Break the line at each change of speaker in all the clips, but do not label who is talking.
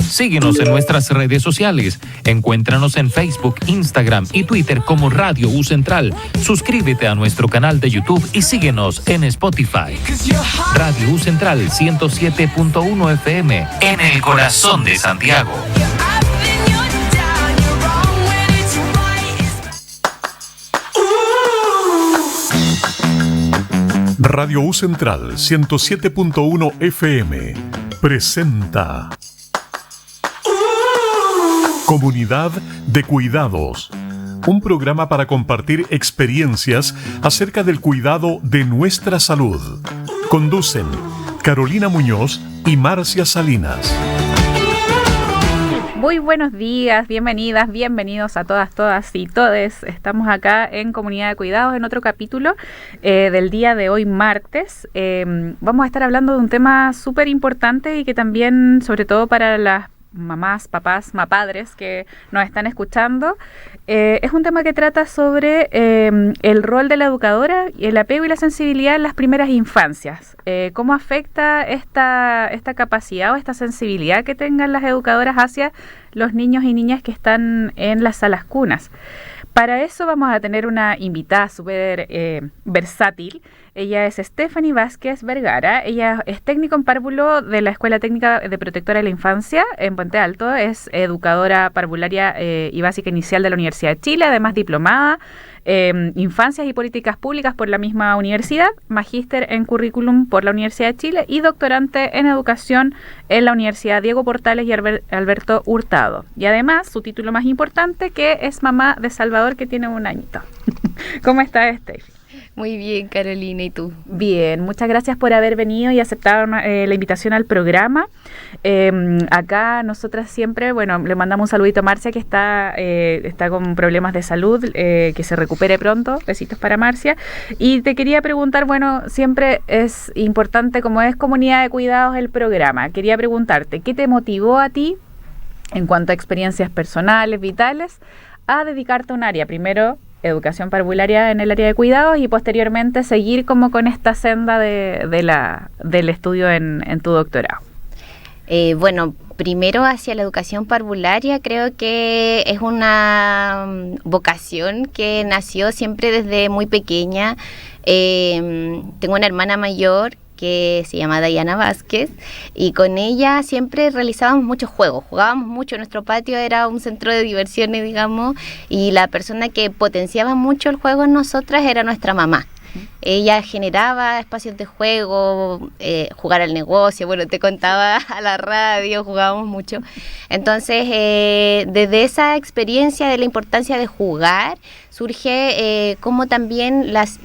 Síguenos en nuestras redes sociales. Encuéntranos en Facebook, Instagram y Twitter como Radio U Central. Suscríbete a nuestro canal de YouTube y síguenos en Spotify. Radio U Central 107.1 FM en el corazón de Santiago.
Radio U Central 107.1 FM presenta Comunidad de Cuidados, un programa para compartir experiencias acerca del cuidado de nuestra salud. Conducen Carolina Muñoz y Marcia Salinas.
Muy buenos días, bienvenidas, bienvenidos a todas y todes. Estamos acá en Comunidad de Cuidados en otro capítulo del día de hoy, martes. Vamos a estar hablando de un tema súper importante y que también, sobre todo para las mamás, papás, mapadres que nos están escuchando, es un tema que trata sobre el rol de la educadora y el apego y la sensibilidad en las primeras infancias. Cómo afecta esta capacidad o esta sensibilidad que tengan las educadoras hacia los niños y niñas que están en las salas cunas. Para eso vamos a tener una invitada súper versátil. Ella es Stephanie Vázquez Vergara. Ella es técnico en párvulo de la Escuela Técnica de Protectora de la Infancia en Puente Alto. Es educadora parvularia y básica inicial de la Universidad de Chile, además diplomada Infancias y Políticas Públicas por la misma universidad, magíster en Currículum por la Universidad de Chile y doctorante en Educación en la Universidad Diego Portales y Alberto Hurtado. Y además, su título más importante, que es mamá de Salvador, que tiene 1 añito. ¿Cómo estás, Steffi?
Muy bien, Carolina, ¿y tú?
Bien, muchas gracias por haber venido y aceptado la invitación al programa. Acá nosotras siempre, le mandamos un saludito a Marcia, que está con problemas de salud, que se recupere pronto. Besitos para Marcia. Y te quería preguntar, siempre es importante, como es Comunidad de Cuidados el programa, quería preguntarte, ¿qué te motivó a ti, en cuanto a experiencias personales, vitales, a dedicarte a un área? Primero, educación parvularia en el área de cuidados y posteriormente seguir como con esta senda del estudio en tu doctorado.
Primero hacia la educación parvularia, creo que es una vocación que nació siempre desde muy pequeña. Tengo una hermana mayor que se llama Dayana Vázquez, y con ella siempre realizábamos muchos juegos, jugábamos mucho. Nuestro patio era un centro de diversiones, digamos, y la persona que potenciaba mucho el juego en nosotras era nuestra mamá. Ella generaba espacios de juego, jugar al negocio, te contaba a la radio, jugábamos mucho. Entonces, desde esa experiencia de la importancia de jugar, surge cómo también las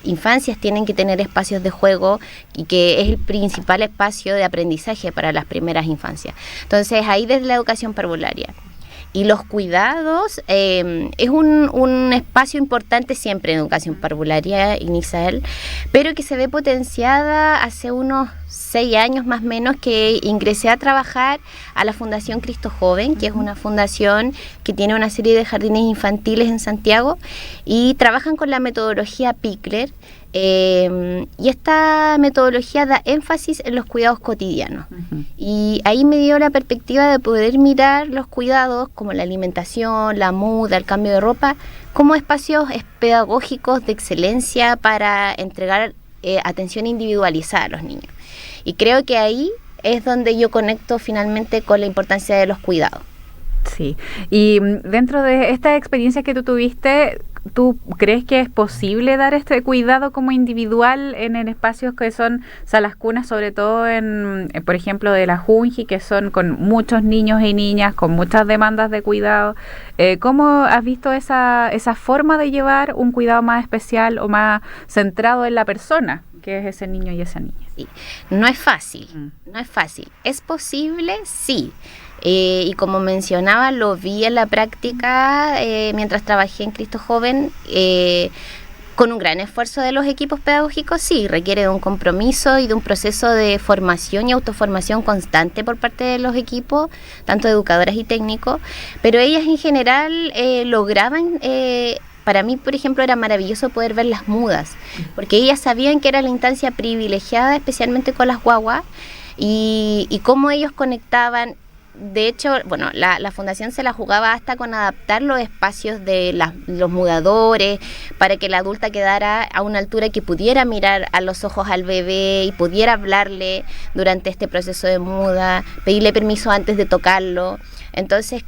infancias tienen que tener espacios de juego y que es el principal espacio de aprendizaje para las primeras infancias. Entonces, ahí desde la educación parvularia. Y los cuidados es un espacio importante siempre en educación parvularia inicial, pero que se ve potenciada hace unos 6 años más o menos que ingresé a trabajar a la Fundación Cristo Joven, que es una fundación que tiene una serie de jardines infantiles en Santiago y trabajan con la metodología Pikler. Y esta metodología da énfasis en los cuidados cotidianos. Y ahí me dio la perspectiva de poder mirar los cuidados como la alimentación, la muda, el cambio de ropa, como espacios pedagógicos de excelencia para entregar atención individualizada a los niños. Y creo que ahí es donde yo conecto finalmente con la importancia de los cuidados.
Sí, y dentro de esta experiencia que tú tuviste, ¿tú crees que es posible dar este cuidado como individual en espacios que son salas cunas, sobre todo por ejemplo, de la Junji, que son con muchos niños y niñas, con muchas demandas de cuidado? ¿Cómo has visto esa forma de llevar un cuidado más especial o más centrado en la persona, que es ese niño y esa niña?
Sí. No es fácil, no es fácil. ¿Es posible? Sí. Y como mencionaba, lo vi en la práctica mientras trabajé en Cristo Joven, con un gran esfuerzo de los equipos pedagógicos. Sí, requiere de un compromiso y de un proceso de formación y autoformación constante por parte de los equipos, tanto educadoras y técnicos, pero ellas en general lograban... Para mí, por ejemplo, era maravilloso poder ver las mudas, porque ellas sabían que era la instancia privilegiada, especialmente con las guaguas, y cómo ellos conectaban de hecho, bueno, la fundación se la jugaba hasta con adaptar los espacios de los mudadores para que la adulta quedara a una altura que pudiera mirar a los ojos al bebé y pudiera hablarle durante este proceso de muda, pedirle permiso antes de tocarlo. Entonces,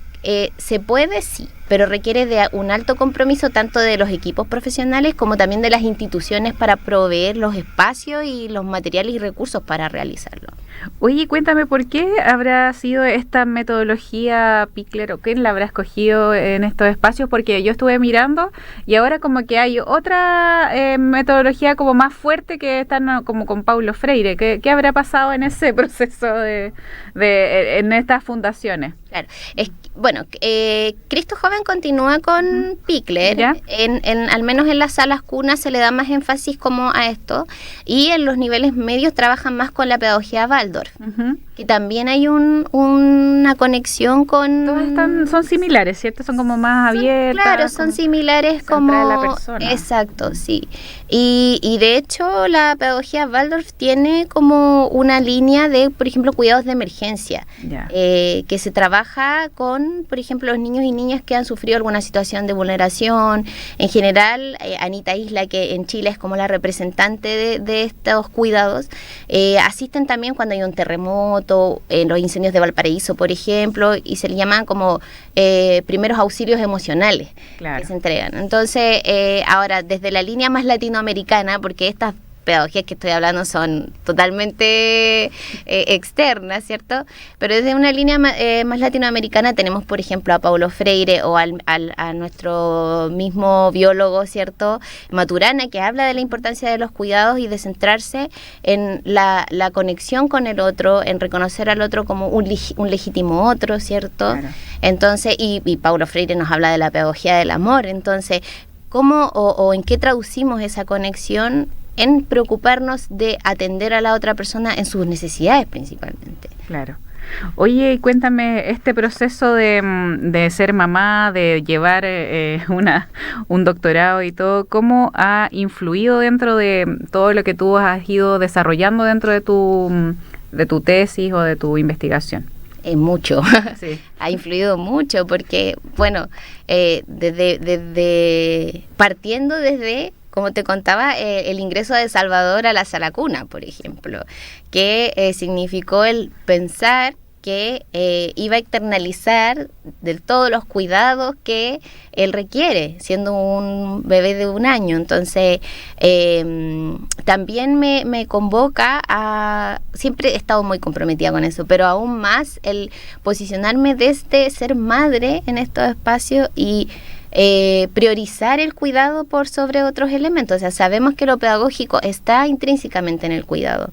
se puede, sí, pero requiere de un alto compromiso tanto de los equipos profesionales como también de las instituciones para proveer los espacios y los materiales y recursos para realizarlo.
Oye, cuéntame, ¿por qué habrá sido esta metodología Pickler o quién la habrá escogido en estos espacios? Porque yo estuve mirando y ahora como que hay otra metodología como más fuerte que están como con Paulo Freire. ¿Qué habrá pasado en ese proceso en estas fundaciones?
Claro, bueno, Cristo Joven continúa con Pickler, al menos en las salas cunas se le da más énfasis como a esto, y en los niveles medios trabajan más con la pedagogía Waldorf, que también hay una conexión con...
Todas son similares, ¿cierto? Son como más abiertas.
Claro, son similares como...
la persona.
Exacto, sí. Y de hecho la pedagogía Waldorf tiene como una línea de, por ejemplo, cuidados de emergencia, que se trabaja con, por ejemplo, los niños y niñas que han sufrido alguna situación de vulneración. En general, Anita Isla, que en Chile es como la representante de estos cuidados, asisten también cuando hay un terremoto, en los incendios de Valparaíso, por ejemplo, y se le llaman como primeros auxilios emocionales que se entregan. Entonces, ahora, desde la línea más latinoamericana, porque estas pedagogías que estoy hablando son totalmente externas, ¿cierto? Pero desde una línea más latinoamericana tenemos, por ejemplo, a Paulo Freire o a nuestro mismo biólogo, ¿cierto? Maturana, que habla de la importancia de los cuidados y de centrarse en la conexión con el otro, en reconocer al otro como un legítimo otro, ¿cierto? Claro. Entonces, y Paulo Freire nos habla de la pedagogía del amor. Entonces, ¿cómo o en qué traducimos esa conexión? En preocuparnos de atender a la otra persona en sus necesidades principalmente.
Claro. Oye, cuéntame, este proceso de ser mamá, de llevar un doctorado y todo, ¿cómo ha influido dentro de todo lo que tú has ido desarrollando dentro de tu tesis o de tu investigación?
Mucho,
sí.
Ha influido mucho porque, bueno, partiendo desde, como te contaba, el ingreso de Salvador a la sala cuna, por ejemplo, que significó el pensar que iba a externalizar del todo los cuidados que él requiere, siendo un bebé de 1 año. Entonces, también me convoca a... Siempre he estado muy comprometida con eso, pero aún más el posicionarme desde ser madre en estos espacios y priorizar el cuidado por sobre otros elementos. O sea, sabemos que lo pedagógico está intrínsecamente en el cuidado.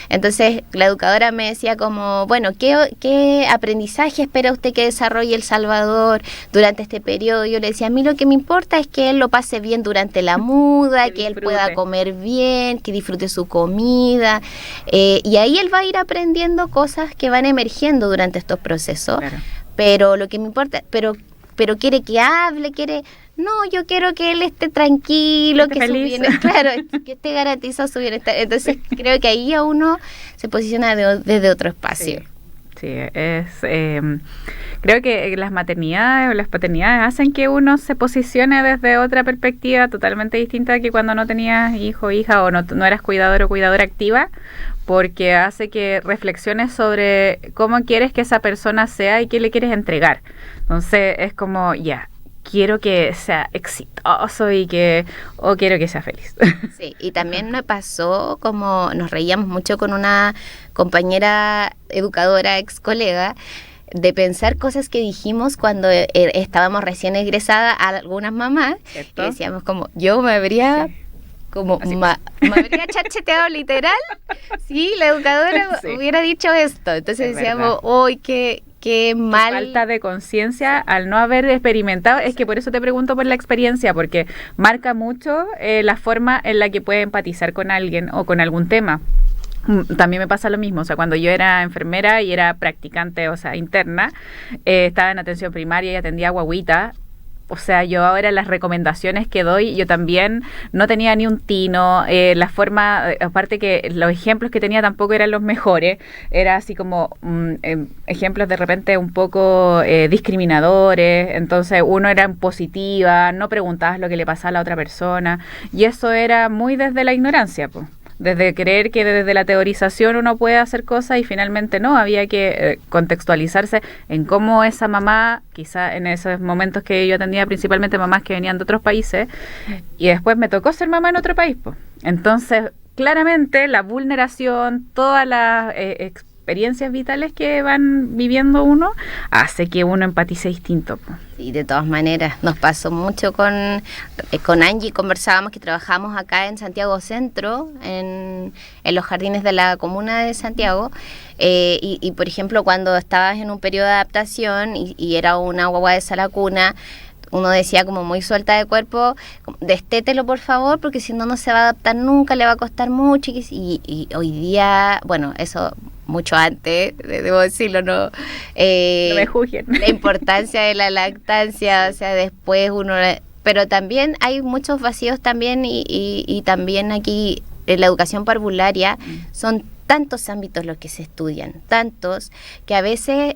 Entonces, la educadora me decía como, bueno, ¿qué aprendizaje espera usted que desarrolle El Salvador durante este periodo? Yo le decía, a mí lo que me importa es que él lo pase bien durante la muda, que él pueda comer bien, que disfrute su comida, y ahí él va a ir aprendiendo cosas que van emergiendo durante estos procesos. Claro. Pero lo que me importa, pero quiere que hable, no, yo quiero que él esté tranquilo, que su bienestar, claro, que esté garantizado su bienestar. Entonces creo que ahí a uno se posiciona desde otro espacio.
Sí, creo que las maternidades o las paternidades hacen que uno se posicione desde otra perspectiva totalmente distinta a que cuando no tenías hijo o hija o no eras cuidador o cuidadora activa, porque hace que reflexiones sobre cómo quieres que esa persona sea y qué le quieres entregar. Entonces es como, quiero que sea exitoso o quiero que sea feliz.
Sí, y también me pasó, como nos reíamos mucho con una compañera educadora, ex colega, de pensar cosas que dijimos cuando estábamos recién egresadas a algunas mamás, ¿cierto? Que decíamos como, yo me habría... como me habría chacheteado literal si la educadora hubiera dicho esto. Entonces decíamos, ¡uy, qué mal!
Falta de conciencia al no haber experimentado. Es que por eso te pregunto por la experiencia, porque marca mucho la forma en la que puede empatizar con alguien o con algún tema. También me pasa lo mismo, o sea, cuando yo era enfermera y era practicante, o sea, interna, estaba en atención primaria y atendía guagüita. O sea, yo ahora las recomendaciones que doy, yo también no tenía ni un tino, la forma, aparte que los ejemplos que tenía tampoco eran los mejores, era así como ejemplos de repente un poco discriminadores, entonces uno era en positiva, no preguntabas lo que le pasaba a la otra persona, y eso era muy desde la ignorancia, pues. Desde creer que desde la teorización uno puede hacer cosas y finalmente no, había que contextualizarse en cómo esa mamá, quizá en esos momentos que yo atendía principalmente mamás que venían de otros países, y después me tocó ser mamá en otro país, pues. Entonces, claramente la vulneración, todas las experiencias vitales que van viviendo uno, hace que uno empatice distinto, pues.
Y de todas maneras, nos pasó mucho con Angie, conversábamos que trabajamos acá en Santiago Centro, en los jardines de la comuna de Santiago, y por ejemplo, cuando estabas en un periodo de adaptación y era una guagua de sala cuna, uno decía como muy suelta de cuerpo, destételo por favor, porque si no, no se va a adaptar nunca, le va a costar mucho, y hoy día, bueno, eso mucho antes, debo decirlo, no
me juzguen.
La importancia de la lactancia, o sea, después uno, pero también hay muchos vacíos también, y también aquí en la educación parvularia son tantos ámbitos los que se estudian, tantos, que a veces,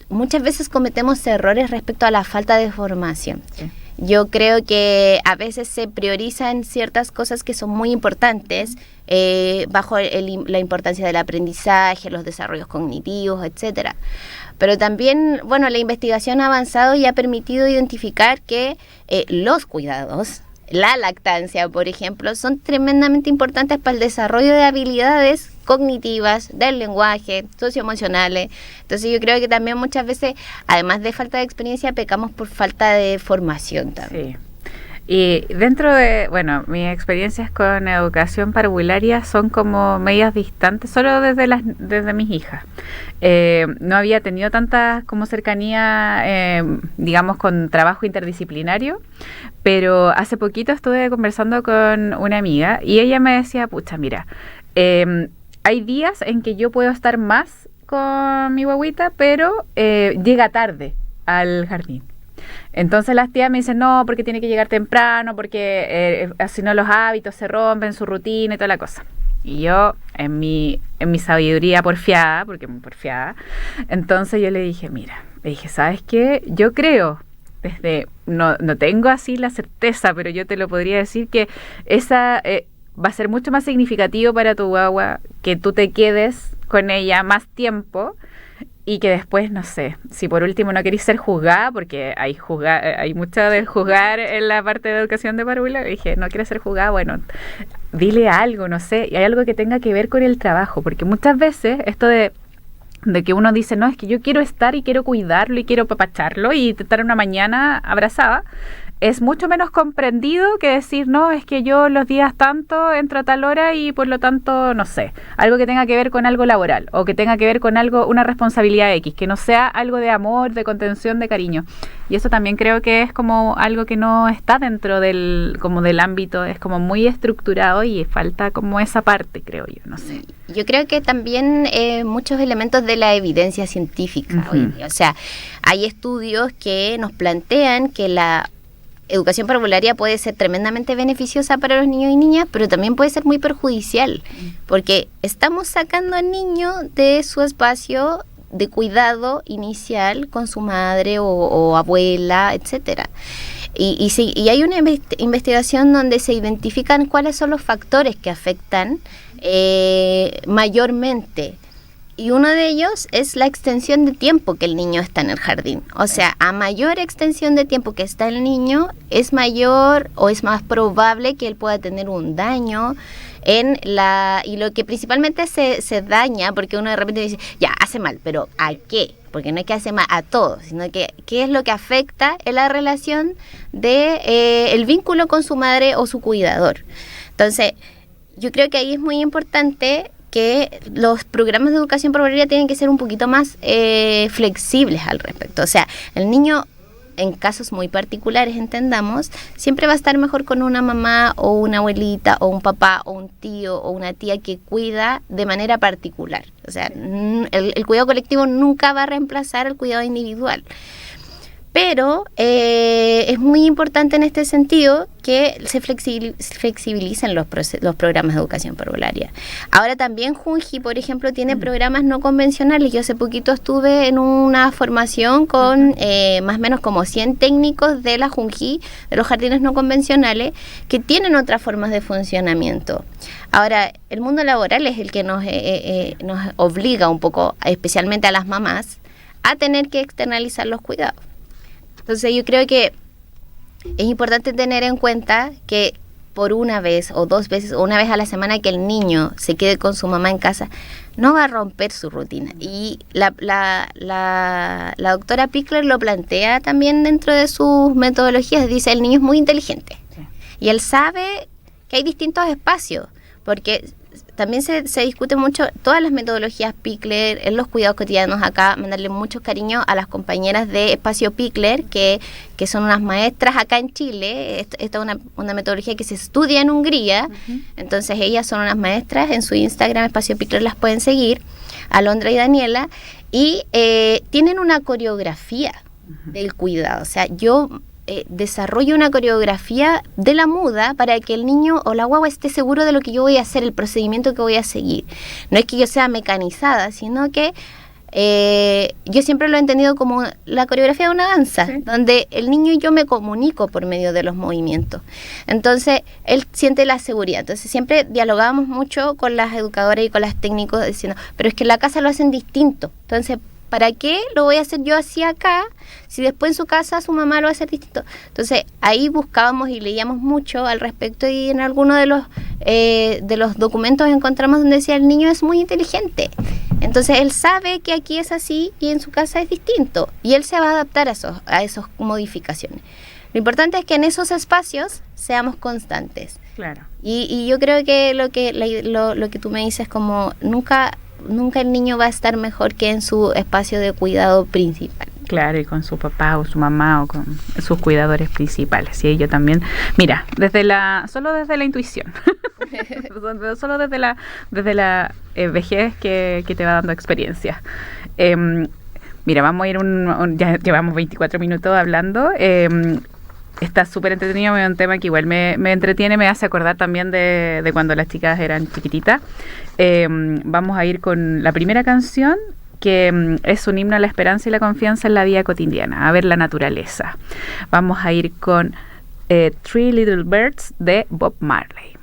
muchas veces cometemos errores respecto a la falta de formación. Sí. Yo creo que a veces se priorizan ciertas cosas que son muy importantes, bajo la importancia del aprendizaje, los desarrollos cognitivos, etcétera. Pero también, bueno, la investigación ha avanzado y ha permitido identificar que los cuidados, la lactancia, por ejemplo, son tremendamente importantes para el desarrollo de habilidades cognitivas, del lenguaje, socioemocionales. Entonces yo creo que también muchas veces, además de falta de experiencia, pecamos por falta de formación también.
Sí. Y dentro de, bueno, mis experiencias con educación parvularia son como medias distantes, solo desde mis hijas. No había tenido tanta como cercanía, digamos, con trabajo interdisciplinario, pero hace poquito estuve conversando con una amiga y ella me decía, pucha, mira, hay días en que yo puedo estar más con mi guagüita, pero llega tarde al jardín. Entonces las tías me dicen, no, porque tiene que llegar temprano, porque si no los hábitos se rompen, su rutina y toda la cosa. Y yo, en mi sabiduría porfiada, porque muy porfiada, entonces yo le dije, ¿sabes qué? Yo creo, no tengo así la certeza, pero yo te lo podría decir que esa va a ser mucho más significativo para tu guagua que tú te quedes con ella más tiempo. Y que después, no sé, si por último no querís ser juzgada, porque hay mucho de juzgar en la parte de educación de párvula, dije, no quieres ser juzgada, bueno, dile algo, no sé, y hay algo que tenga que ver con el trabajo, porque muchas veces esto de que uno dice, no, es que yo quiero estar y quiero cuidarlo y quiero papacharlo y estar una mañana abrazada, es mucho menos comprendido que decir, no, es que yo los días tanto entro a tal hora y por lo tanto, no sé, algo que tenga que ver con algo laboral o que tenga que ver con algo, una responsabilidad X, que no sea algo de amor, de contención, de cariño. Y eso también creo que es como algo que no está dentro del ámbito, es como muy estructurado y falta como esa parte, creo yo, no sé.
Yo creo que también muchos elementos de la evidencia científica hoy día. O sea, hay estudios que nos plantean que la educación parvularia puede ser tremendamente beneficiosa para los niños y niñas, pero también puede ser muy perjudicial, porque estamos sacando al niño de su espacio de cuidado inicial con su madre o abuela, etcétera. Y hay una investigación donde se identifican cuáles son los factores que afectan mayormente. Y uno de ellos es la extensión de tiempo que el niño está en el jardín. O sea, a mayor extensión de tiempo que está el niño, es mayor o es más probable que él pueda tener un daño y lo que principalmente se daña, porque uno de repente dice, ya, hace mal, pero ¿a qué? Porque no es que hace mal a todo, sino que qué es lo que afecta en la relación de el vínculo con su madre o su cuidador. Entonces, yo creo que ahí es muy importante que los programas de educación parvularia tienen que ser un poquito más flexibles al respecto. O sea, el niño, en casos muy particulares, entendamos, siempre va a estar mejor con una mamá o una abuelita o un papá o un tío o una tía que cuida de manera particular. O sea, el cuidado colectivo nunca va a reemplazar el cuidado individual. Pero es muy importante en este sentido que se flexibilicen los programas de educación parvularia. Ahora también Junji, por ejemplo, tiene programas no convencionales. Yo hace poquito estuve en una formación con más o menos como 100 técnicos de la Junji, de los jardines no convencionales, que tienen otras formas de funcionamiento. Ahora, el mundo laboral es el que nos obliga un poco, especialmente a las mamás, a tener que externalizar los cuidados. Entonces yo creo que es importante tener en cuenta que por una vez o 2 veces o una vez a la semana que el niño se quede con su mamá en casa, no va a romper su rutina. Y la doctora Pickler lo plantea también dentro de sus metodologías. Dice, el niño es muy inteligente. Sí. Y él sabe que hay distintos espacios, porque también se discute mucho todas las metodologías Pickler en los cuidados cotidianos. Acá mandarle mucho cariño a las compañeras de Espacio Pickler, que son unas maestras acá en Chile. Esta es una metodología que se estudia en Hungría. Entonces ellas son unas maestras. En su Instagram, Espacio Pickler, las pueden seguir, Alondra y Daniela, y tienen una coreografía del cuidado. O sea, yo desarrollo una coreografía de la muda para que el niño o la guagua esté seguro de lo que yo voy a hacer, el procedimiento que voy a seguir. No es que yo sea mecanizada, sino que yo siempre lo he entendido como la coreografía de una danza, sí, donde el niño y yo me comunico por medio de los movimientos. Entonces, él siente la seguridad. Entonces, siempre dialogábamos mucho con las educadoras y con las técnicos diciendo, pero es que en la casa lo hacen distinto. Entonces, ¿para qué lo voy a hacer yo así acá si después en su casa su mamá lo va a hacer distinto? Entonces ahí buscábamos y leíamos mucho al respecto, y en alguno de los documentos encontramos donde decía el niño es muy inteligente. Entonces él sabe que aquí es así y en su casa es distinto, y él se va a adaptar a esas modificaciones. Lo importante es que en esos espacios seamos constantes.
Claro.
Y yo creo que lo que tú me dices, como nunca el niño va a estar mejor que en su espacio de cuidado principal.
Claro, y con su papá o su mamá o con sus cuidadores principales. Y yo también, mira, solo desde la intuición, solo desde la vejez que te va dando experiencia. Mira, vamos a ir ya llevamos 24 minutos hablando. Está súper entretenido, es un tema que igual me entretiene, me hace acordar también de cuando las chicas eran chiquititas. Vamos a ir con la primera canción, que es un himno a la esperanza y la confianza en la vida cotidiana, a ver la naturaleza. Vamos a ir con Three Little Birds de Bob Marley.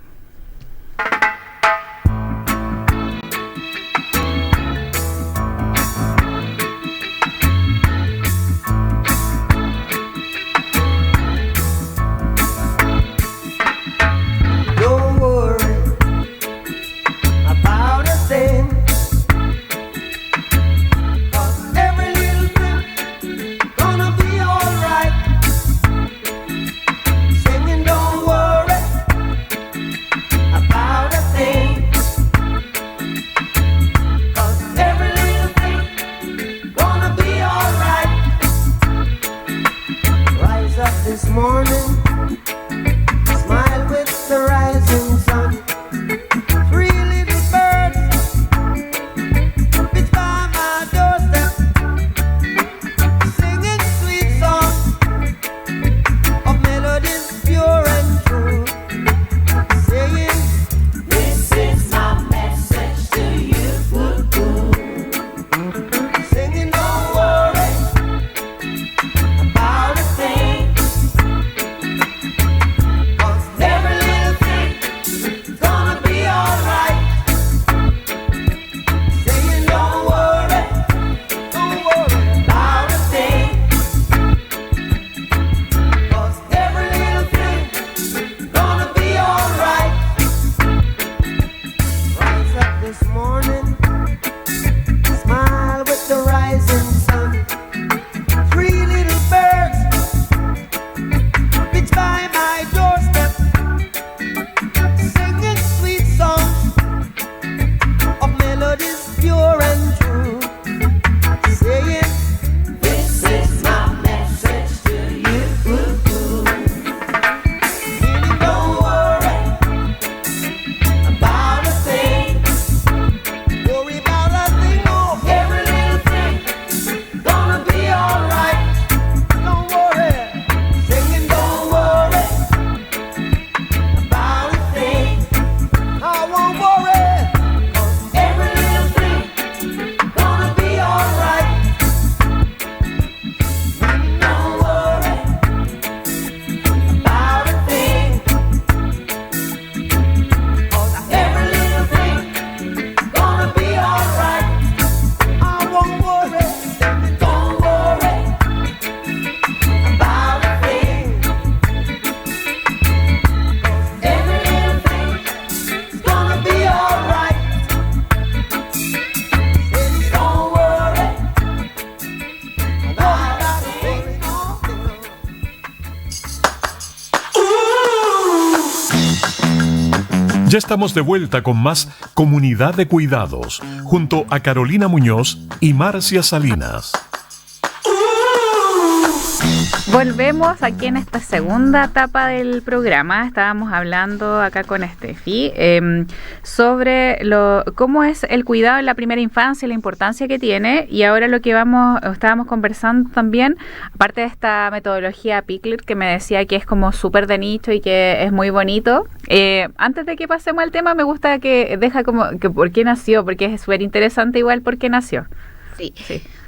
Ya estamos de vuelta con más Comunidad de Cuidados, junto a Carolina Muñoz y Marcia Salinas.
Volvemos aquí en esta segunda etapa del programa. Estábamos hablando acá con Estefi sobre cómo es el cuidado en la primera infancia y la importancia que tiene. Y ahora lo que estábamos conversando también, aparte de esta metodología Pickler que me decía que es como súper de nicho y que es muy bonito. Antes de que pasemos al tema, me gusta que deja como que por qué nació, porque es súper interesante igual por qué nació.
Sí.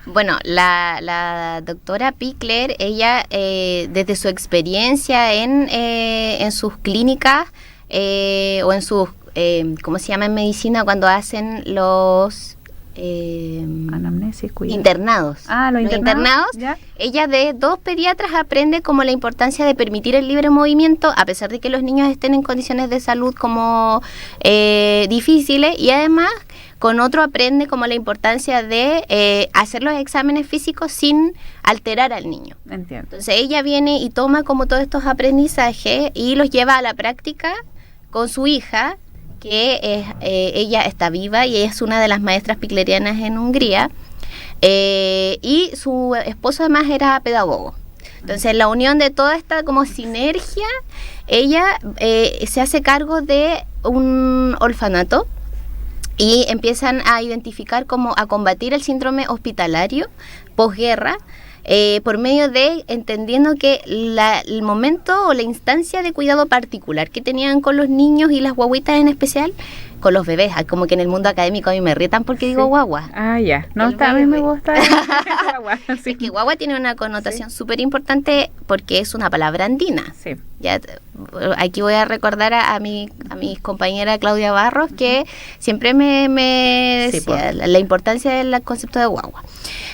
Bueno, la doctora Pickler, ella desde su experiencia en sus clínicas o en sus, ¿cómo se llama en medicina cuando hacen los
anamnesis,
internados?
Los internados. ¿Ya?
Ella de 2 pediatras aprende como la importancia de permitir el libre movimiento, a pesar de que los niños estén en condiciones de salud como difíciles, y además con otro aprende como la importancia de hacer los exámenes físicos sin alterar al niño.
Entiendo.
Entonces ella viene y toma como todos estos aprendizajes y los lleva a la práctica con su hija, que ella está viva y es una de las maestras piclerianas en Hungría, y su esposo además era pedagogo. Entonces la unión de toda esta como sinergia, ella se hace cargo de un orfanato y empiezan a identificar a combatir el síndrome hospitalario posguerra, por medio de entendiendo que el momento o la instancia de cuidado particular que tenían con los niños y las guaguitas en especial, con los bebés, como que en el mundo académico a mí me retan porque digo guagua.
Ya, no, a mí me gusta guagua. Sí.
Es que guagua tiene una connotación súper importante porque es una palabra andina.
Sí.
Ya, aquí voy a recordar a mi compañera Claudia Barros, que siempre me decía la importancia del concepto de guagua.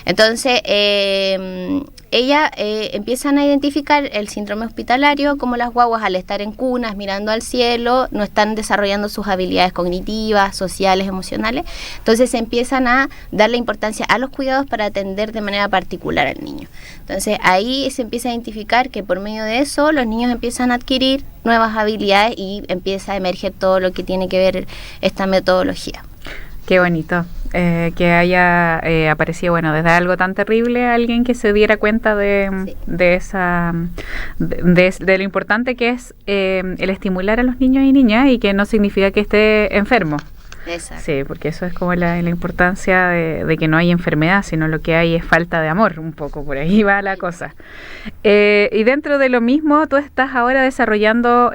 Entonces, ella empiezan a identificar el síndrome hospitalario como las guaguas, al estar en cunas mirando al cielo, no están desarrollando sus habilidades cognitivas, sociales, emocionales. Entonces se empiezan a darle importancia a los cuidados para atender de manera particular al niño. Entonces ahí se empieza a identificar que por medio de eso los niños empiezan a adquirir nuevas habilidades y empieza a emerger todo lo que tiene que ver esta metodología.
Qué bonito que haya aparecido, desde algo tan terrible, alguien que se diera cuenta de lo importante que es el estimular a los niños y niñas, y que no significa que esté enfermo.
Exacto.
Sí, porque eso es como la importancia de que no hay enfermedad, sino lo que hay es falta de amor, un poco por ahí va la cosa. Y dentro de lo mismo, tú estás ahora desarrollando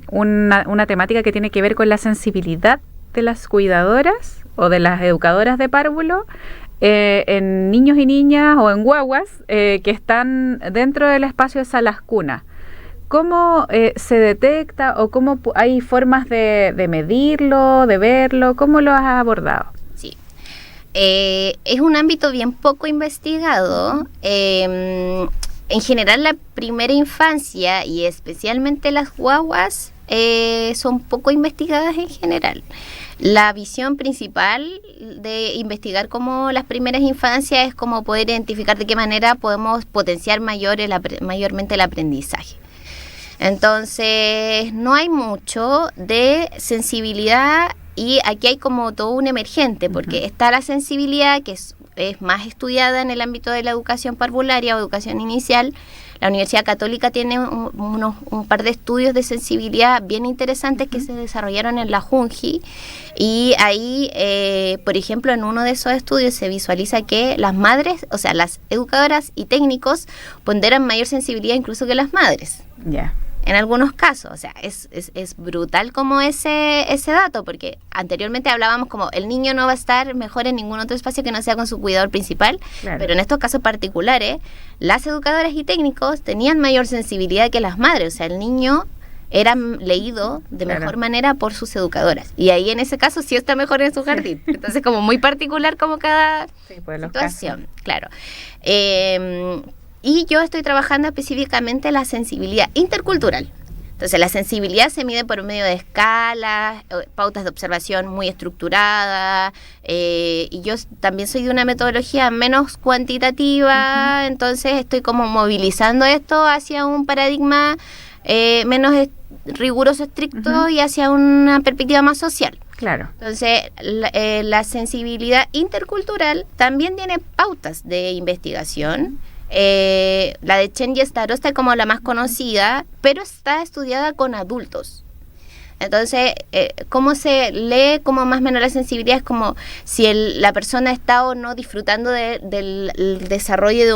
una temática que tiene que ver con la sensibilidad de las cuidadoras o de las educadoras de párvulo en niños y niñas o en guaguas que están dentro del espacio de salas cunas. ¿Cómo se detecta o cómo hay formas de medirlo, de verlo? ¿Cómo lo has abordado?
Sí, es un ámbito bien poco investigado. En general, la primera infancia y especialmente las guaguas son poco investigadas en general. La visión principal de investigar como las primeras infancias es como poder identificar de qué manera podemos potenciar mayormente el aprendizaje. Entonces, no hay mucho de sensibilidad, y aquí hay como todo un emergente, porque está la sensibilidad que es más estudiada en el ámbito de la educación parvularia o educación inicial. La Universidad Católica tiene un par de estudios de sensibilidad bien interesantes que se desarrollaron en la Junji, y ahí, por ejemplo, en uno de esos estudios se visualiza que las madres, o sea, las educadoras y técnicos ponderan mayor sensibilidad incluso que las madres.
Ya.
En algunos casos, o sea, es brutal como ese dato, porque anteriormente hablábamos como el niño no va a estar mejor en ningún otro espacio que no sea con su cuidador principal, claro. Pero en estos casos particulares, las educadoras y técnicos tenían mayor sensibilidad que las madres, o sea, el niño era leído de mejor manera por sus educadoras, y ahí en ese caso sí está mejor en su jardín. Entonces, como muy particular como cada situación, claro. Y yo estoy trabajando específicamente la sensibilidad intercultural. Entonces, la sensibilidad se mide por medio de escalas, pautas de observación muy estructuradas, y yo también soy de una metodología menos cuantitativa, entonces estoy como movilizando esto hacia un paradigma menos riguroso, estricto y hacia una perspectiva más social.
Claro.
Entonces, la sensibilidad intercultural también tiene pautas de investigación. La de Chen y Starosta es como la más conocida, pero está estudiada con adultos. Entonces, cómo se lee como más o menos la sensibilidad es como si la persona está o no disfrutando del desarrollo de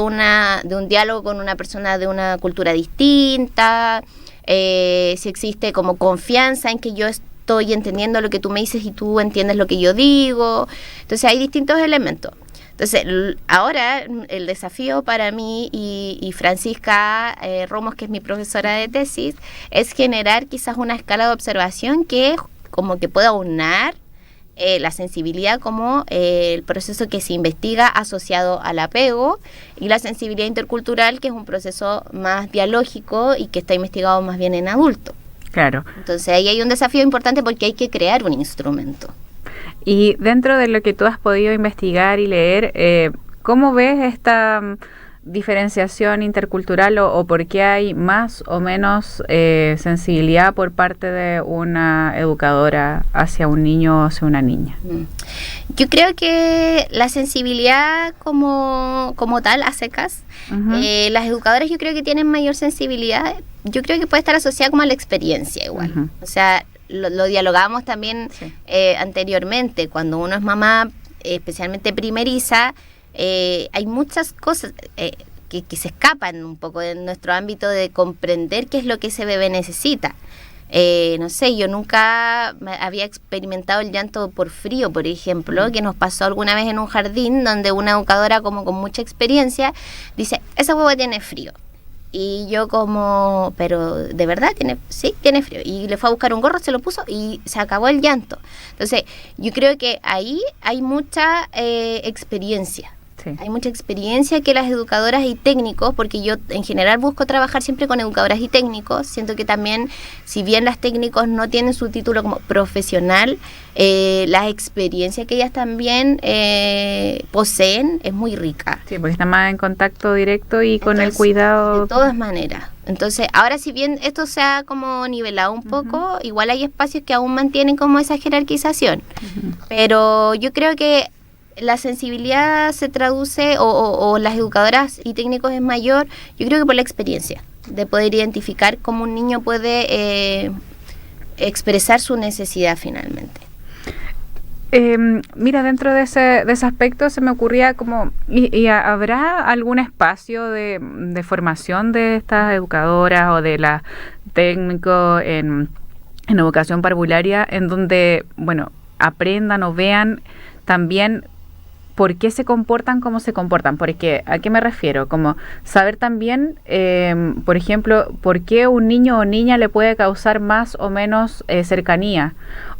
un diálogo con una persona de una cultura distinta, si existe como confianza en que yo estoy entendiendo lo que tú me dices y tú entiendes lo que yo digo. Entonces, hay distintos elementos. Entonces, ahora el desafío para mí y Francisca Romos, que es mi profesora de tesis, es generar quizás una escala de observación que como que pueda aunar la sensibilidad como el proceso que se investiga asociado al apego y la sensibilidad intercultural, que es un proceso más dialógico y que está investigado más bien en adultos.
Claro.
Entonces, ahí hay un desafío importante porque hay que crear un instrumento.
Y dentro de lo que tú has podido investigar y leer, ¿cómo ves esta diferenciación intercultural o por qué hay más o menos sensibilidad por parte de una educadora hacia un niño o hacia una niña?
Yo creo que la sensibilidad como tal, a secas, las educadoras yo creo que tienen mayor sensibilidad. Yo creo que puede estar asociada como a la experiencia igual. O sea, lo dialogamos también anteriormente. Cuando uno es mamá, especialmente primeriza, hay muchas cosas que se escapan un poco de nuestro ámbito de comprender qué es lo que ese bebé necesita. No sé, yo nunca había experimentado el llanto por frío, por ejemplo, que nos pasó alguna vez en un jardín donde una educadora como con mucha experiencia dice, esa hueva tiene frío. Y yo como, pero ¿de verdad tiene frío? Y le fue a buscar un gorro, se lo puso y se acabó el llanto. Entonces, yo creo que ahí hay mucha experiencia. Sí. Hay mucha experiencia que las educadoras y técnicos, porque yo en general busco trabajar siempre con educadoras y técnicos, siento que también, si bien las técnicos no tienen su título como profesional, la experiencia que ellas también poseen es muy rica.
Sí, porque están más en contacto directo y con el cuidado.
De todas maneras. Entonces, ahora si bien esto se ha como nivelado un poco, igual hay espacios que aún mantienen como esa jerarquización. Pero yo creo que la sensibilidad se traduce, o las educadoras y técnicos es mayor, yo creo que por la experiencia, de poder identificar cómo un niño puede expresar su necesidad finalmente.
Mira, dentro de ese aspecto se me ocurría como, ¿y habrá algún espacio de formación de estas educadoras o de las técnicos en educación parvularia en donde, bueno, aprendan o vean también por qué se comportan como se comportan? Porque, ¿a qué me refiero? Como saber también, por ejemplo, por qué un niño o niña le puede causar más o menos cercanía,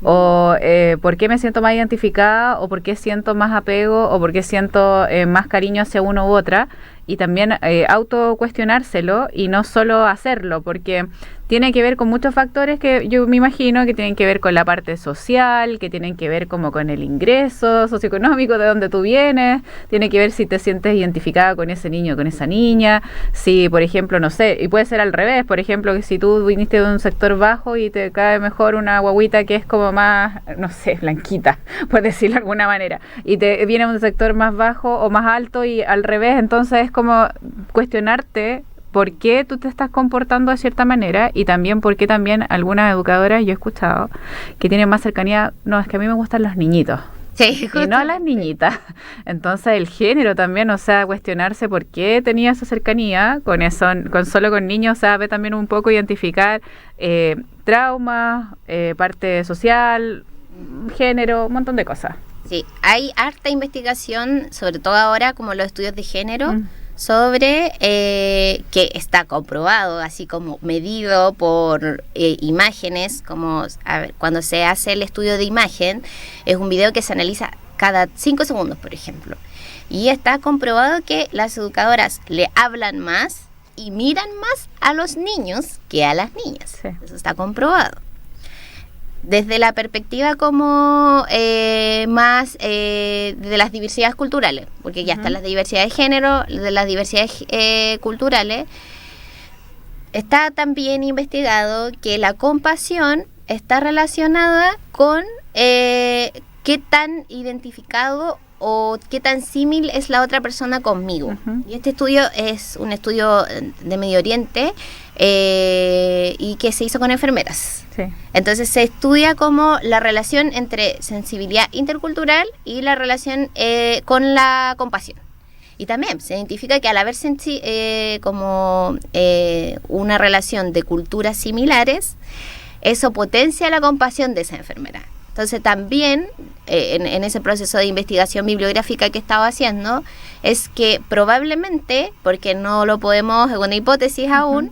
o por qué me siento más identificada, o por qué siento más apego, o por qué siento más cariño hacia uno u otra, y también autocuestionárselo y no solo hacerlo, porque tiene que ver con muchos factores que yo me imagino que tienen que ver con la parte social, que tienen que ver como con el ingreso socioeconómico de donde tú vienes, tiene que ver si te sientes identificada con ese niño o con esa niña, si por ejemplo, no sé, y puede ser al revés, por ejemplo, que si tú viniste de un sector bajo y te cae mejor una guaguita que es como más, no sé, blanquita, por decirlo de alguna manera, y te viene de un sector más bajo o más alto y al revés, entonces es como cuestionarte por qué tú te estás comportando de cierta manera y también por qué también algunas educadoras, yo he escuchado, que tienen más cercanía, no, es que a mí me gustan los niñitos. Sí, y no las niñitas. Entonces el género también, o sea, cuestionarse por qué tenía esa cercanía con eso, solo con niños, o sea, ve también un poco identificar traumas, parte social, género, un montón de cosas.
Sí, hay harta investigación, sobre todo ahora como los estudios de género, sobre que está comprobado, así como medido por imágenes, como cuando se hace el estudio de imagen, es un video que se analiza cada 5 segundos, por ejemplo, y está comprobado que las educadoras le hablan más y miran más a los niños que a las niñas. Sí. Eso está comprobado. Desde la perspectiva como más de las diversidades culturales, porque ya están las diversidades de género, de las diversidades culturales, está también investigado que la compasión está relacionada con qué tan identificado o qué tan símil es la otra persona conmigo. Y este estudio es un estudio de Medio Oriente y que se hizo con enfermeras. Sí. Entonces se estudia como la relación entre sensibilidad intercultural y la relación con la compasión. Y también se identifica que al haber como una relación de culturas similares, eso potencia la compasión de esa enfermera. Entonces también en ese proceso de investigación bibliográfica que estaba haciendo es que probablemente, porque no lo podemos, es una hipótesis aún,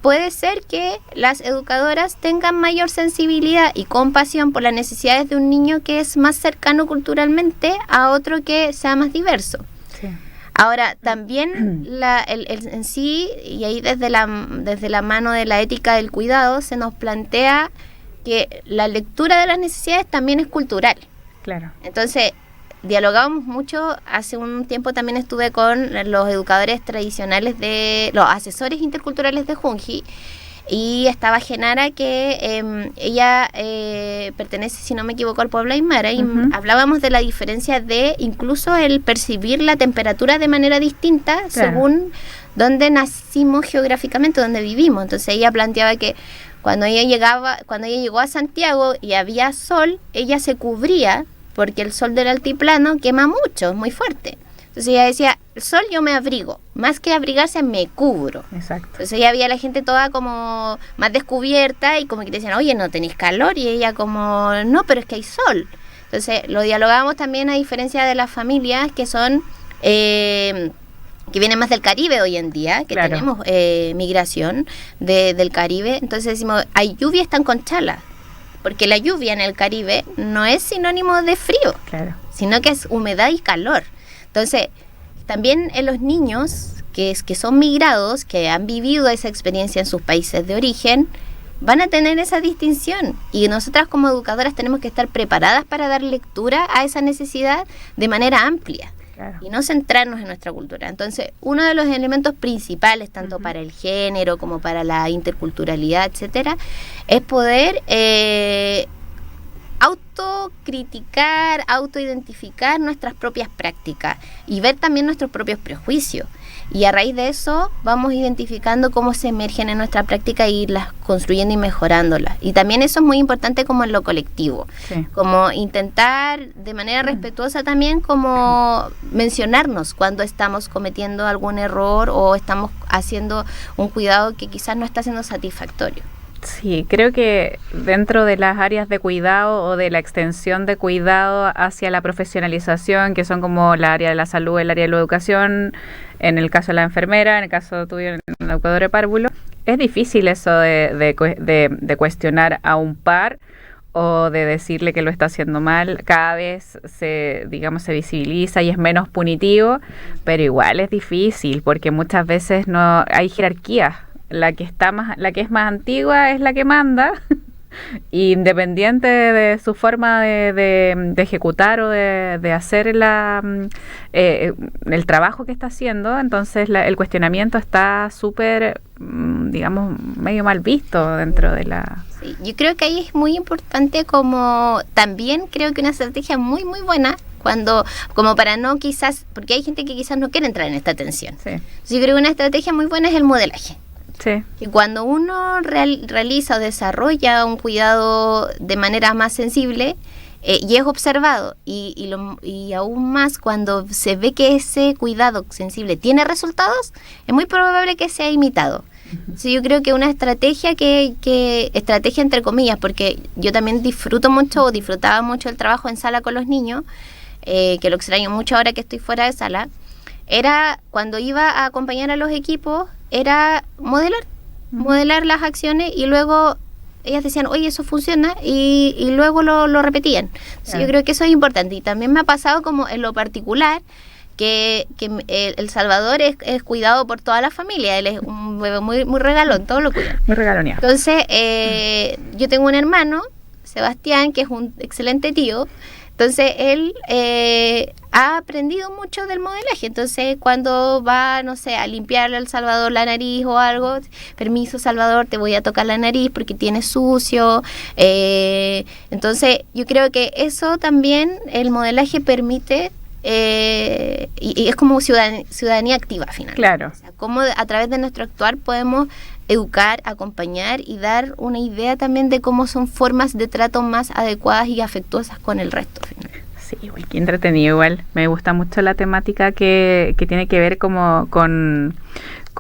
puede ser que las educadoras tengan mayor sensibilidad y compasión por las necesidades de un niño que es más cercano culturalmente a otro que sea más diverso. Sí. Ahora, también en sí, y ahí desde la mano de la ética del cuidado, se nos plantea que la lectura de las necesidades también es cultural. Claro. Entonces, dialogábamos mucho. Hace un tiempo también estuve con los educadores tradicionales los asesores interculturales de Junji, y estaba Genara, que ella pertenece, si no me equivoco, al pueblo aymara, y hablábamos de la diferencia de incluso el percibir la temperatura de manera distinta, claro, según dónde nacimos geográficamente, dónde vivimos. Entonces ella planteaba que cuando ella llegó a Santiago y había sol, ella se cubría porque el sol del altiplano quema mucho, es muy fuerte. Entonces ella decía, el sol yo me abrigo, más que abrigarse me cubro. Exacto. Entonces ella había la gente toda como más descubierta y como que decían, oye, ¿no tenéis calor? Y ella como, no, pero es que hay sol. Entonces lo dialogábamos también, a diferencia de las familias que son que vienen más del Caribe hoy en día, que claro, tenemos migración del Caribe. Entonces decimos, hay lluvia, están con chala, porque la lluvia en el Caribe no es sinónimo de frío, claro, sino que es humedad y calor. Entonces, también en los niños que son migrados, que han vivido esa experiencia en sus países de origen, van a tener esa distinción. Y nosotras como educadoras tenemos que estar preparadas para dar lectura a esa necesidad de manera amplia. Claro. Y no centrarnos en nuestra cultura. Entonces, uno de los elementos principales, tanto para el género como para la interculturalidad, etcétera, es poder autocriticar, autoidentificar nuestras propias prácticas y ver también nuestros propios prejuicios. Y a raíz de eso vamos identificando cómo se emergen en nuestra práctica e irlas construyendo y mejorándolas. Y también eso es muy importante como en lo colectivo, sí, como intentar de manera respetuosa también como mencionarnos cuando estamos cometiendo algún error o estamos haciendo un cuidado que quizás no está siendo satisfactorio.
Sí, creo que dentro de las áreas de cuidado o de la extensión de cuidado hacia la profesionalización, que son como la área de la salud, el área de la educación, en el caso de la enfermera, en el caso tuyo, en el educador de párvulo, es difícil eso de cuestionar a un par o de decirle que lo está haciendo mal. Cada vez se visibiliza y es menos punitivo, pero igual es difícil porque muchas veces no hay jerarquías. La que es más antigua es la que manda, independiente de su forma de ejecutar o de hacer el trabajo que está haciendo. Entonces el cuestionamiento está súper, medio mal visto dentro de la...
Sí, yo creo que ahí es muy importante, como también creo que una estrategia muy muy buena, como para no quizás, porque hay gente que quizás no quiere entrar en esta tensión. Sí. Entonces, yo creo que una estrategia muy buena es el modelaje. Sí. Y cuando uno realiza o desarrolla un cuidado de manera más sensible y es observado, y aún más cuando se ve que ese cuidado sensible tiene resultados, es muy probable que sea imitado. Entonces, yo creo que una estrategia estrategia entre comillas, porque yo también disfrutaba mucho el trabajo en sala con los niños, que lo extraño mucho ahora que estoy fuera de sala, era cuando iba a acompañar a los equipos, era modelar las acciones, y luego ellas decían, oye, eso funciona, y luego lo repetían. Entonces, yo creo que eso es importante. Y también me ha pasado como en lo particular que el Salvador es cuidado por toda la familia. Él es un bebé muy, muy regalón, todo lo cuida.
Muy regaloneado.
Entonces, yo tengo un hermano, Sebastián, que es un excelente tío. Entonces, él ha aprendido mucho del modelaje. Entonces, cuando va, no sé, a limpiarle al Salvador la nariz o algo, permiso, Salvador, te voy a tocar la nariz porque tiene sucio. Entonces, yo creo que eso también el modelaje permite, y es como ciudadanía activa, finalmente.
Claro.
O sea, cómo a través de nuestro actuar podemos educar, acompañar y dar una idea también de cómo son formas de trato más adecuadas y afectuosas con el resto, finalmente.
Sí, igual, qué entretenido igual. Me gusta mucho la temática que tiene que ver como con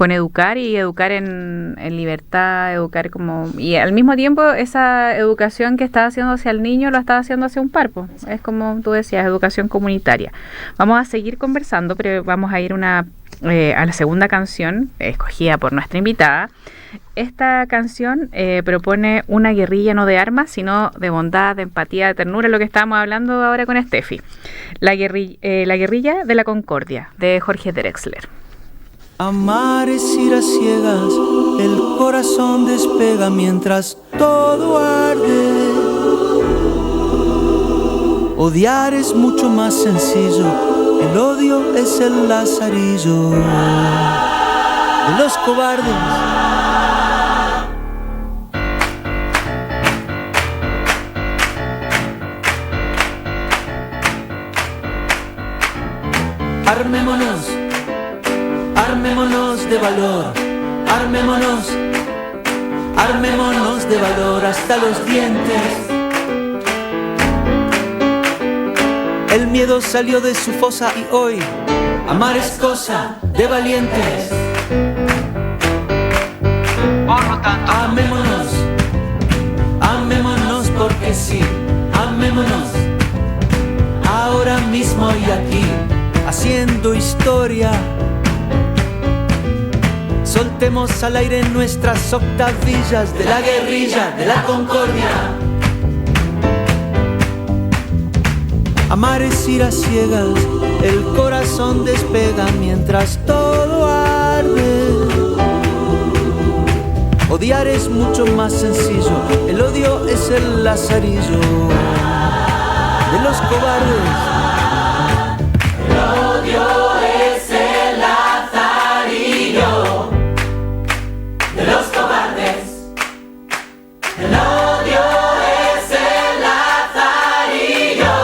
educar y educar en libertad, educar como... Y al mismo tiempo esa educación que está haciendo hacia el niño lo está haciendo hacia un par, pues. Es como tú decías, educación comunitaria. Vamos a seguir conversando, pero vamos a ir a la segunda canción escogida por nuestra invitada. Esta canción propone una guerrilla no de armas, sino de bondad, de empatía, de ternura, lo que estábamos hablando ahora con Steffi. La guerrilla de la concordia, de Jorge Drexler.
Amar es ir a ciegas, el corazón despega mientras todo arde. Odiar es mucho más sencillo, el odio es el lazarillo de los cobardes. Armémonos, armémonos de valor, armémonos, armémonos de valor hasta los dientes. El miedo salió de su fosa y hoy amar es cosa de valientes. Por lo tanto, amémonos, amémonos porque sí, amémonos, ahora mismo y aquí, haciendo historia. Soltemos al aire nuestras octavillas de la guerrilla, de la concordia. Amar es ir a ciegas, el corazón despega mientras todo arde. Odiar es mucho más sencillo, el odio es el lazarillo de los cobardes. El odio es el lazarillo de los cobardes. El odio es el lazarillo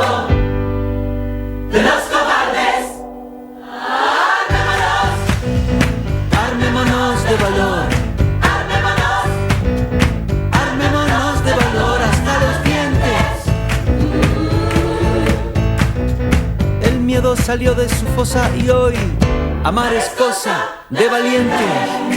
de los cobardes. Armémonos, armémonos de valor. Armémonos, armémonos de valor hasta los dientes. El miedo salió de su fosa y hoy amar es cosa de valientes.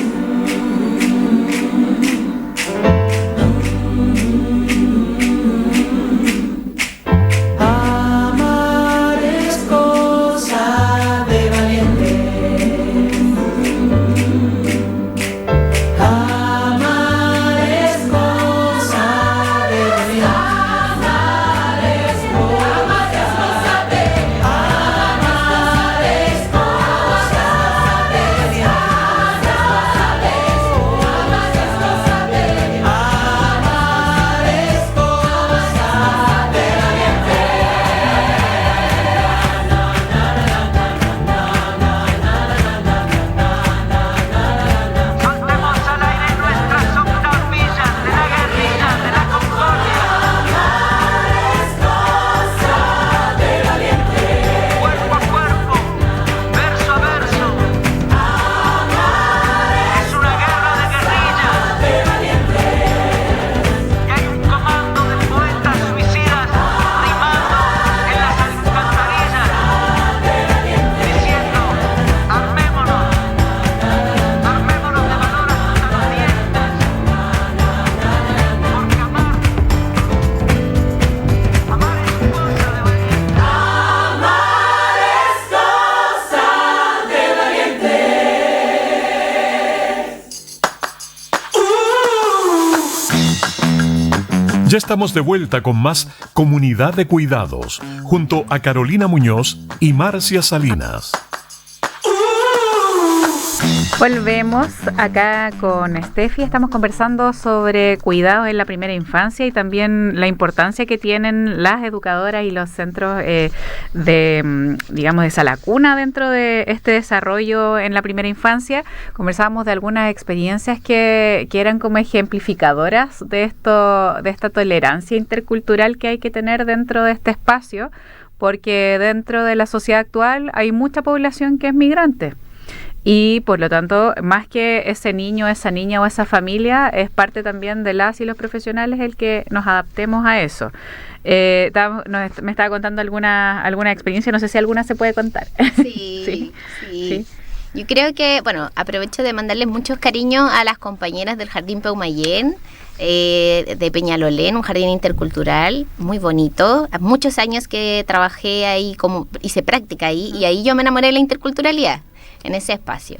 Ya estamos de vuelta con más Comunidad de Cuidados, junto a Carolina Muñoz y Marcia Salinas.
Volvemos acá con Steffi. Estamos conversando sobre cuidados en la primera infancia y también la importancia que tienen las educadoras y los centros digamos, de sala cuna dentro de este desarrollo en la primera infancia. Conversábamos de algunas experiencias que eran como ejemplificadoras de esta tolerancia intercultural que hay que tener dentro de este espacio, porque dentro de la sociedad actual hay mucha población que es migrante. Y por lo tanto, más que ese niño, esa niña o esa familia, es parte también de las y los profesionales el que nos adaptemos a eso. Me estaba contando alguna experiencia, no sé si alguna se puede contar.
Sí. Yo creo que, bueno, aprovecho de mandarles muchos cariños a las compañeras del Jardín Peumayén, de Peñalolén, un jardín intercultural muy bonito. Muchos años que trabajé ahí, hice práctica ahí, y ahí yo me enamoré de la interculturalidad en ese espacio.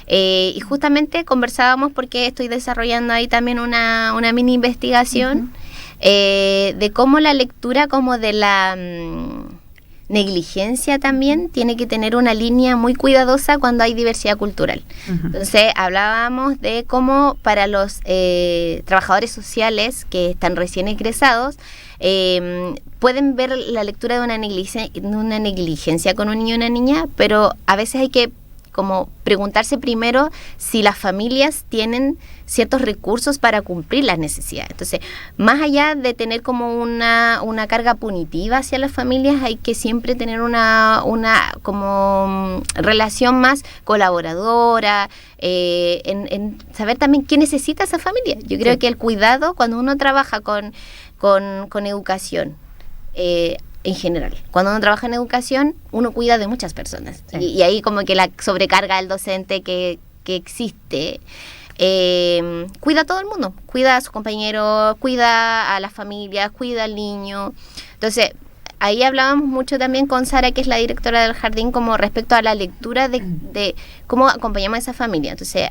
Y justamente conversábamos porque estoy desarrollando ahí también una mini investigación de cómo la lectura como de la negligencia también tiene que tener una línea muy cuidadosa cuando hay diversidad cultural. Entonces hablábamos de cómo para los trabajadores sociales que están recién egresados pueden ver la lectura de una negligencia con un niño y una niña, pero a veces hay que como preguntarse primero si las familias tienen ciertos recursos para cumplir las necesidades. Entonces, más allá de tener como una carga punitiva hacia las familias, hay que siempre tener una como relación más colaboradora, en saber también qué necesita esa familia. Yo creo que el cuidado, cuando uno trabaja con educación, en general, cuando uno trabaja en educación, uno cuida de muchas personas. Sí. Y ahí como que la sobrecarga del docente que existe, cuida a todo el mundo, cuida a sus compañeros, cuida a las familias, cuida al niño. Entonces, ahí hablábamos mucho también con Sara, que es la directora del jardín, como respecto a la lectura de cómo acompañamos a esa familia. Entonces,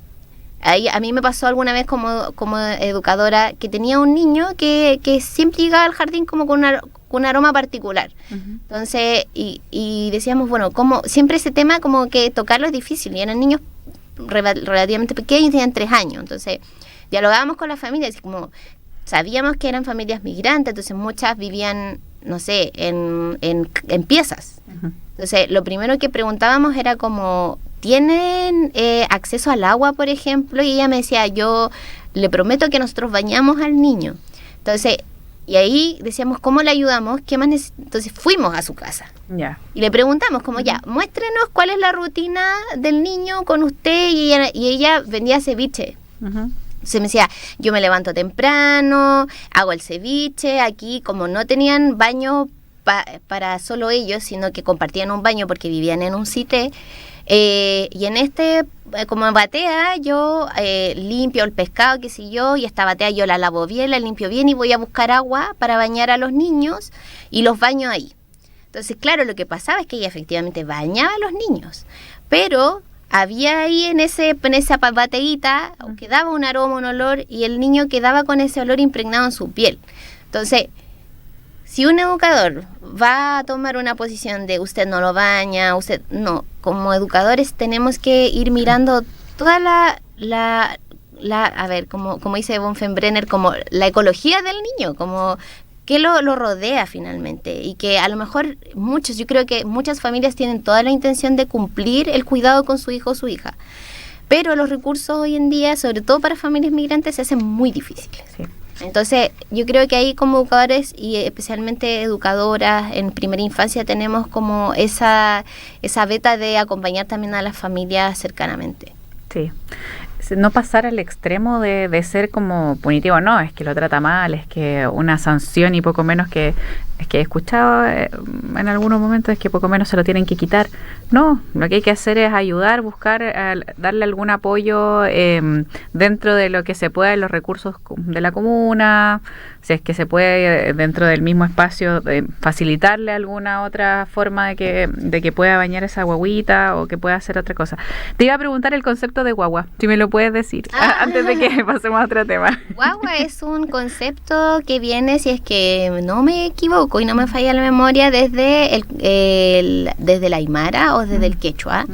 ahí a mí me pasó alguna vez como educadora que tenía un niño que siempre llegaba al jardín como con un aroma particular. Entonces, y decíamos, bueno, como siempre ese tema como que tocarlo es difícil, y eran niños relativamente pequeños, tenían 3 años. Entonces, dialogábamos con las familias, y como sabíamos que eran familias migrantes, entonces muchas vivían, no sé, en piezas. Entonces, lo primero que preguntábamos era como, ¿tienen acceso al agua, por ejemplo? Y ella me decía, yo le prometo que nosotros bañamos al niño. Entonces, y ahí decíamos, ¿cómo le ayudamos? ¿Qué más Entonces fuimos a su casa. Y le preguntamos, como muéstrenos cuál es la rutina del niño con usted. Y ella vendía ceviche. Se me decía, yo me levanto temprano, hago el ceviche. Aquí, como no tenían baño para solo ellos, sino que compartían un baño porque vivían en un cité, y en como batea, yo limpio el pescado, qué sé yo, y esta batea yo la lavo bien, la limpio bien, y voy a buscar agua para bañar a los niños y los baño ahí. Entonces, claro, lo que pasaba es que ella efectivamente bañaba a los niños, pero había ahí en esa bateíta, quedaba un aroma, un olor, y el niño quedaba con ese olor impregnado en su piel. Entonces, si un educador va a tomar una posición de usted no lo baña, usted no, como educadores tenemos que ir mirando toda a ver, como dice Bonfenbrenner, como la ecología del niño, como qué lo rodea finalmente, y que a lo mejor yo creo que muchas familias tienen toda la intención de cumplir el cuidado con su hijo o su hija, pero los recursos hoy en día, sobre todo para familias migrantes, se hacen muy difíciles. Sí. Entonces, yo creo que ahí como educadores y especialmente educadoras en primera infancia tenemos como esa beta de acompañar también a las familias cercanamente.
Sí. No pasar al extremo de ser como punitivo, no, es que lo trata mal, es que una sanción y poco menos que... Es que he escuchado en algunos momentos es que poco menos se lo tienen que quitar. No, lo que hay que hacer es ayudar, buscar, darle algún apoyo dentro de lo que se pueda, los recursos de la comuna, si es que se puede dentro del mismo espacio facilitarle alguna otra forma de que pueda bañar esa guaguita o que pueda hacer otra cosa. Te iba a preguntar el concepto de guagua, si me lo puedes decir, antes de que pasemos a otro tema.
Guagua es un concepto que viene, si es que no me equivoco y no me falla la memoria, desde el aymara o desde el quechua,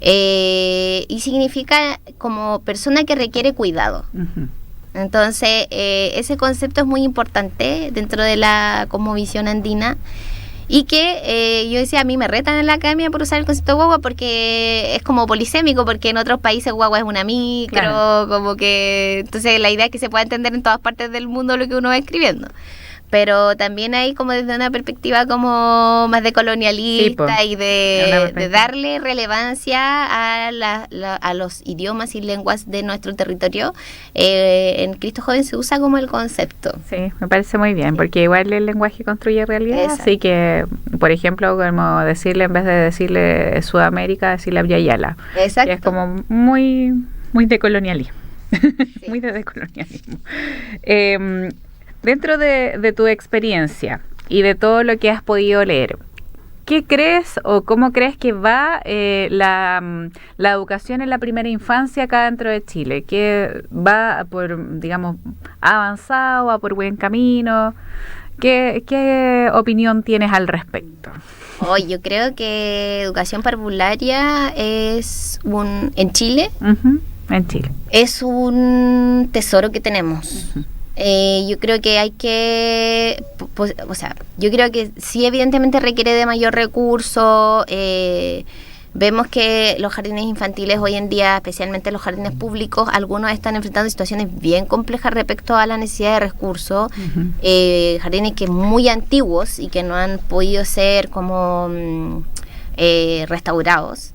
y significa como persona que requiere cuidado. Entonces, ese concepto es muy importante dentro de la cosmovisión andina. Y que yo decía, a mí me retan en la academia por usar el concepto guagua porque es como polisémico, porque en otros países guagua es una micro, claro. Como que... Entonces la idea es que se pueda entender en todas partes del mundo lo que uno va escribiendo. Pero también hay como desde una perspectiva como más de colonialista, sí, y de darle relevancia a los idiomas y lenguas de nuestro territorio. En Cristo Joven se usa como el concepto.
Sí, me parece muy bien, porque igual el lenguaje construye realidad. Exacto. Así que, por ejemplo, como decirle, en vez de decirle Sudamérica, decirle Abya-Yala. Exacto. Que es como muy de colonialismo. Sí. Muy de decolonialismo. Dentro de tu experiencia y de todo lo que has podido leer, ¿qué crees o cómo crees que va la educación en la primera infancia acá dentro de Chile? ¿Que va por, digamos, avanzado, va por buen camino? ¿Qué opinión tienes al respecto?
Yo creo que educación parvularia es en Chile.
En Chile.
Es un tesoro que tenemos. Yo creo que hay que, yo creo que sí, evidentemente requiere de mayor recurso. Vemos que los jardines infantiles hoy en día, especialmente los jardines públicos, algunos están enfrentando situaciones bien complejas respecto a la necesidad de recursos. Jardines que muy antiguos y que no han podido ser como restaurados.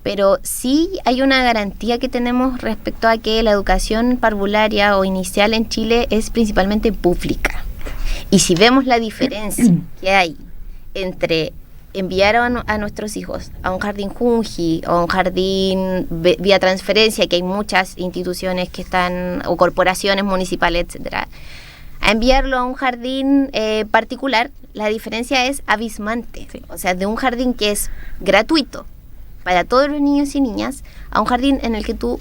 Pero sí hay una garantía que tenemos respecto a que la educación parvularia o inicial en Chile es principalmente pública. Y si vemos la diferencia que hay entre enviar a nuestros hijos a un jardín Junji o a un jardín vía transferencia, que hay muchas instituciones que están, o corporaciones municipales, etcétera, a enviarlo a un jardín particular, la diferencia es abismante. Sí. O sea, de un jardín que es gratuito para todos los niños y niñas, a un jardín en el que tú,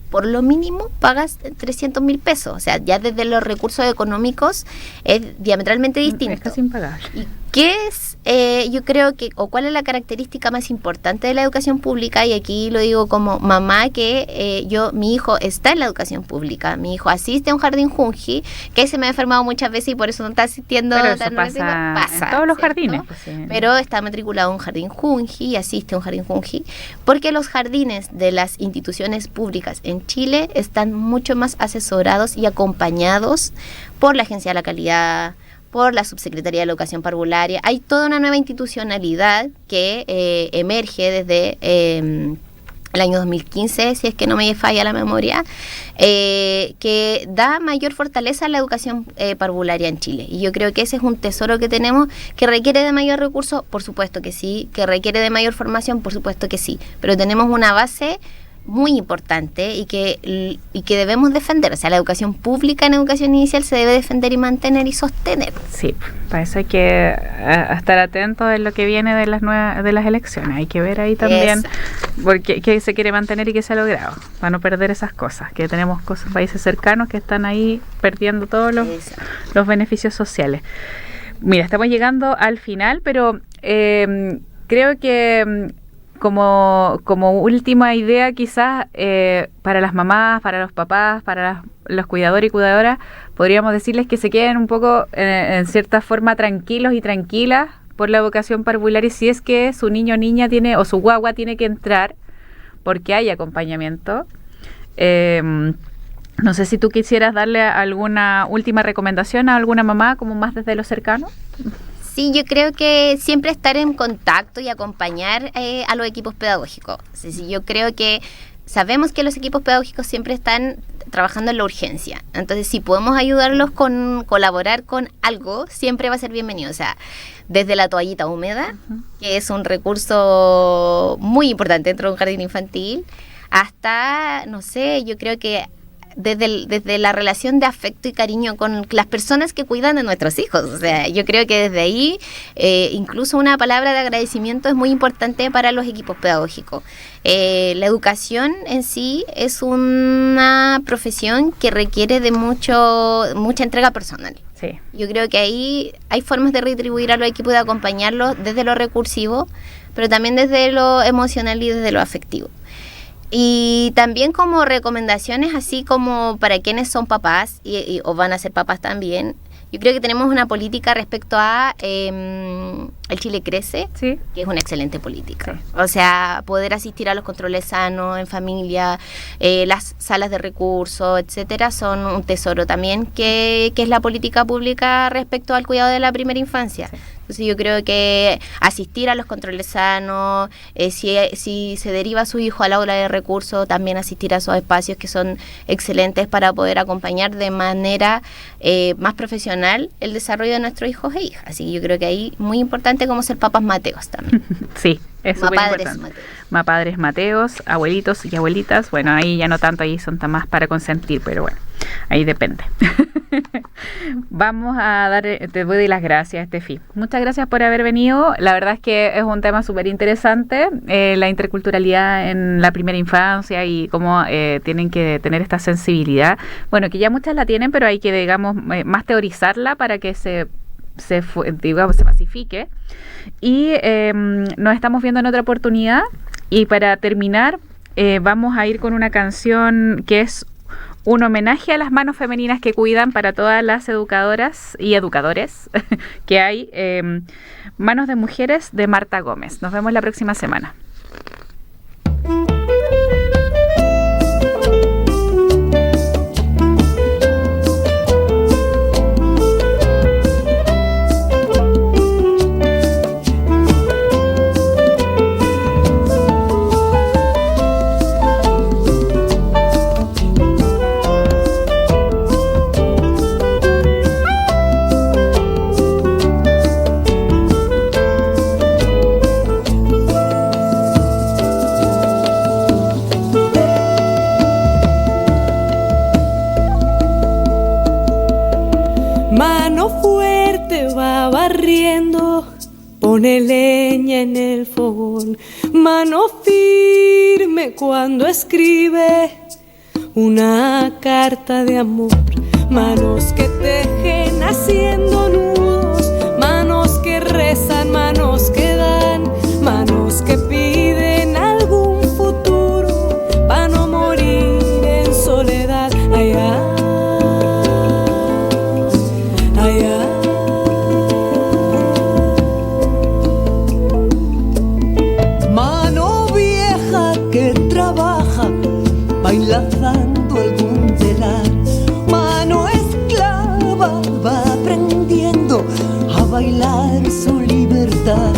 por lo mínimo, pagas 300,000 pesos. O sea, ya desde los recursos económicos es diametralmente distinto.
Es casi impagable.
¿Y qué es, yo creo que, o cuál es la característica más importante de la educación pública? Y aquí lo digo como mamá, que mi hijo está en la educación pública. Mi hijo asiste a un jardín Junji, que se me ha enfermado muchas veces y por eso no está asistiendo.
Pero eso pasa en todos los jardines. Pues, sí.
Pero está matriculado a un jardín Junji y asiste a un jardín Junji, porque los jardines de las instituciones públicas en Chile están mucho más asesorados y acompañados por la Agencia de la Calidad, por la Subsecretaría de la Educación Parvularia. Hay toda una nueva institucionalidad que emerge desde el año 2015, si es que no me falla la memoria, que da mayor fortaleza a la educación parvularia en Chile. Y yo creo que ese es un tesoro que tenemos, que requiere de mayor recurso, por supuesto que sí, que requiere de mayor formación, por supuesto que sí, pero tenemos una base muy importante y que debemos defender. O sea, la educación pública en educación inicial se debe defender y mantener y sostener.
Sí, para eso hay que estar atentos en lo que viene de las elecciones. Hay que ver ahí también porque qué se quiere mantener y qué se ha logrado, para no perder esas cosas, que tenemos países cercanos que están ahí perdiendo todos los beneficios sociales. Mira, estamos llegando al final, pero creo que como última idea quizás para las mamás, para los papás, para los cuidadores y cuidadoras, podríamos decirles que se queden un poco en cierta forma tranquilos y tranquilas por la educación parvularia, y si es que su niño o niña tiene, o su guagua tiene que entrar, porque hay acompañamiento. No sé si tú quisieras darle alguna última recomendación a alguna mamá, como más desde lo cercano.
Sí, yo creo que siempre estar en contacto y acompañar a los equipos pedagógicos. Sí, yo creo que sabemos que los equipos pedagógicos siempre están trabajando en la urgencia. Entonces, si podemos ayudarlos colaborar con algo, siempre va a ser bienvenido. O sea, desde la toallita húmeda, que es un recurso muy importante dentro de un jardín infantil, hasta, no sé, yo creo que desde la relación de afecto y cariño con las personas que cuidan de nuestros hijos. O sea, yo creo que desde ahí incluso una palabra de agradecimiento es muy importante para los equipos pedagógicos. La educación en sí es una profesión que requiere de mucha entrega personal.
Sí.
Yo creo que ahí hay formas de retribuir a los equipos, de acompañarlos desde lo recursivo, pero también desde lo emocional y desde lo afectivo. Y también como recomendaciones, así como para quienes son papás o van a ser papás también, yo creo que tenemos una política respecto a El Chile Crece,
¿Sí?
que es una excelente política.
Sí.
O sea, poder asistir a los controles sanos en familia, las salas de recursos, etcétera, son un tesoro también, que es la política pública respecto al cuidado de la primera infancia.
Sí.
Entonces yo creo que asistir a los controles sanos, si se deriva a su hijo al aula de recursos, también asistir a esos espacios que son excelentes para poder acompañar de manera más profesional el desarrollo de nuestros hijos e hijas. Así que yo creo que ahí muy importante como ser papás mateos también.
Sí, es súper importante. Padres mateos, abuelitos y abuelitas, bueno, ahí ya no tanto, ahí son más para consentir, pero bueno, ahí depende. Vamos a dar, te doy las gracias, Estefi. Muchas gracias por haber venido. La verdad es que es un tema súper interesante, la interculturalidad en la primera infancia y cómo tienen que tener esta sensibilidad. Bueno, que ya muchas la tienen, pero hay que, digamos, más teorizarla para que se pacifique. Y nos estamos viendo en otra oportunidad. Y para terminar, vamos a ir con una canción que es un homenaje a las manos femeninas que cuidan para todas las educadoras y educadores que hay. Manos de Mujeres, de Marta Gómez. Nos vemos la próxima semana.
Pone leña en el fogón, mano firme cuando escribe una carta de amor, manos que tejen haciendo nudos, manos que rezan, manos que dan, manos que piden algún futuro para no morir en soledad. Ay, ay, ay.
Bailando algún telar, mano esclava va aprendiendo a bailar su libertad,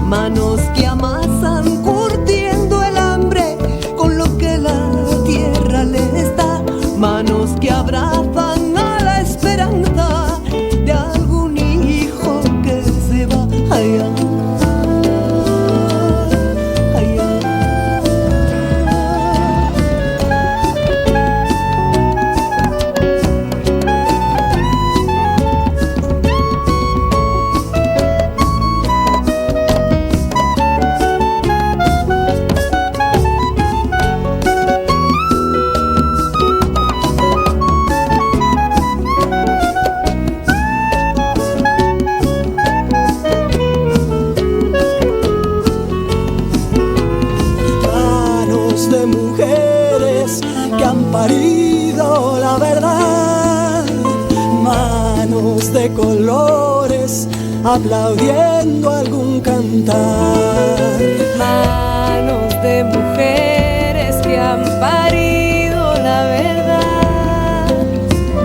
manos que amasan curtiendo el hambre con lo que la tierra les da, manos que abrazan a la esperanza de algún hijo que se va. Ay, ay. Parido la verdad, manos de colores aplaudiendo algún cantar,
manos de mujeres que han parido la verdad,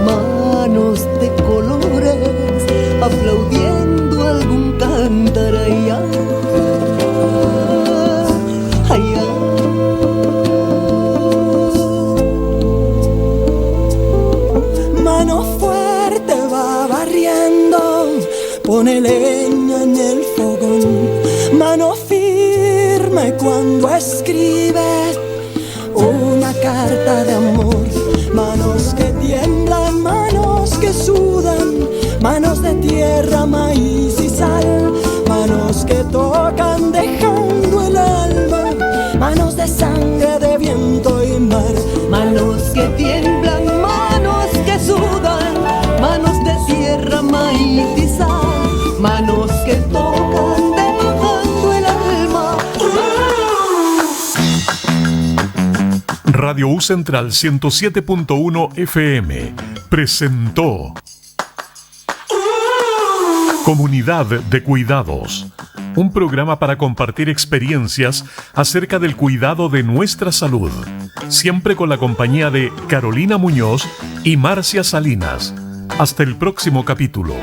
manos de colores aplaudiendo algún cantar. Ay, ay, ay, ay. Mano fuerte va barriendo, pone leña en el fogón, mano firme cuando escribe una carta de amor, manos que tiemblan, manos que sudan, manos de tierra, maíz y sal, manos que tocan dejando el alma, manos de sangre, de viento y mar, manos que tiemblan, manos que sudan, manos de tierra, maíz y sal, manos que tocan dejando el alma,
Radio U Central 107.1 FM presentó Comunidad de Cuidados, un programa para compartir experiencias acerca del cuidado de nuestra salud, siempre con la compañía de Carolina Muñoz y Marcia Salinas. Hasta el próximo capítulo.